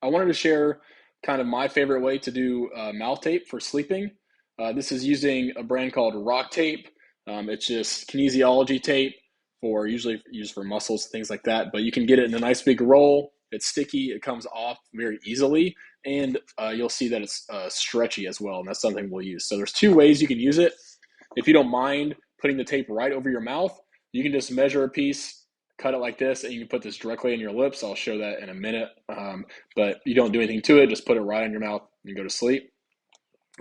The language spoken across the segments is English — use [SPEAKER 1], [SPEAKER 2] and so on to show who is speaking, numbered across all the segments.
[SPEAKER 1] I wanted to share kind of my favorite way to do mouth tape for sleeping. This is using a brand called Rock Tape. It's just kinesiology tape for usually used for muscles, things like that. But you can get it in a nice big roll. It's sticky. It comes off very easily, and you'll see that it's stretchy as well. And that's something we'll use. So there's two ways you can use it. If you don't mind putting the tape right over your mouth, you can just measure a piece, cut it like this, and you can put this directly in your lips. I'll show that in a minute. But you don't do anything to it, just put it right on your mouth and go to sleep.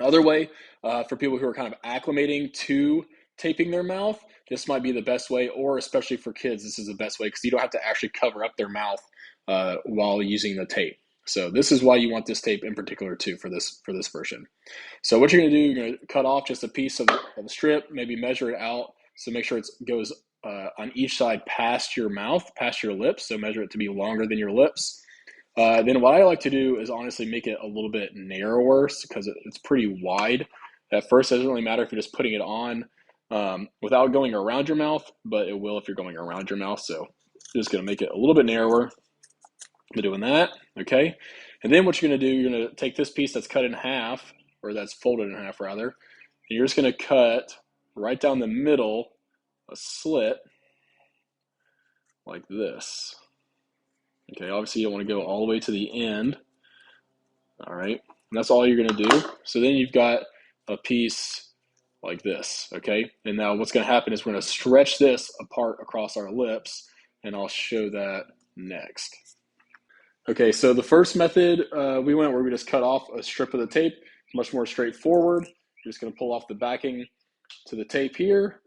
[SPEAKER 1] Other way, for people who are kind of acclimating to taping their mouth, this might be the best way, or especially for kids, this is the best way because you don't have to actually cover up their mouth while using the tape. So this is why you want this tape in particular too for this version. So what you're going to do, you're going to cut off just a piece of the strip, maybe measure it out. So make sure it goes on each side past your mouth, past your lips. So measure it to be longer than your lips. Then what I like to do is honestly make it a little bit narrower because it's pretty wide. At first, it doesn't really matter if you're just putting it on without going around your mouth, but it will if you're going around your mouth. So just going to make it a little bit narrower. By doing that, okay? And then what you're going to do, you're going to take this piece that's cut in half, or that's folded in half rather, and you're just going to cut right down the middle a slit like this. Okay, obviously you don't want to go all the way to the end. All right, and that's all you're going to do. So then you've got a piece like this, okay? And now what's going to happen is we're going to stretch this apart across our lips, and I'll show that next. Okay, so the first method we went where we just cut off a strip of the tape, much more straightforward. You're just going to pull off the backing to the tape here.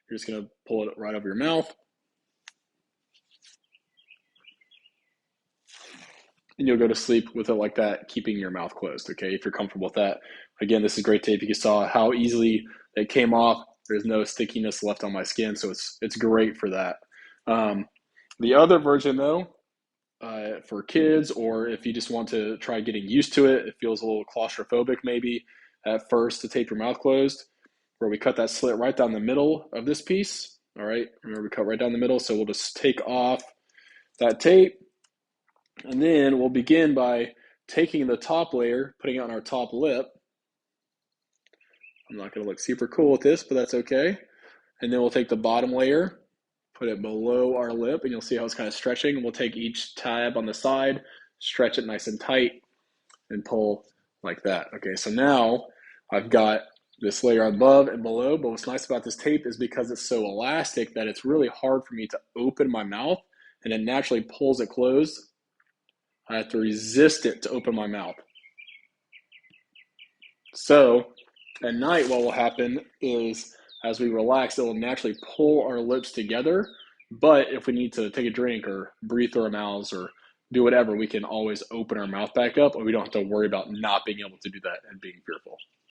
[SPEAKER 1] You're just going to pull it right over your mouth. And you'll go to sleep with it like that, keeping your mouth closed, okay, if you're comfortable with that. Again, this is great tape. You saw how easily it came off. There's no stickiness left on my skin, so it's great for that. The other version, though, for kids, or if you just want to try getting used to it, it feels a little claustrophobic maybe at first to tape your mouth closed, where we cut that slit right down the middle of this piece. All right, remember we cut right down the middle, so we'll just take off that tape, and then we'll begin by taking the top layer, putting it on our top lip. I'm not going to look super cool with this, but that's okay. And then we'll take the bottom layer, put it below our lip, and you'll see how it's kind of stretching. We'll take each tab on the side, stretch it nice and tight, and pull like that. Okay, so now I've got this layer above and below, but what's nice about this tape is because it's so elastic that it's really hard for me to open my mouth, and it naturally pulls it closed. I have to resist it to open my mouth. So at night, what will happen is as we relax, it will naturally pull our lips together. But if we need to take a drink or breathe through our mouths or do whatever, we can always open our mouth back up, and we don't have to worry about not being able to do that and being fearful.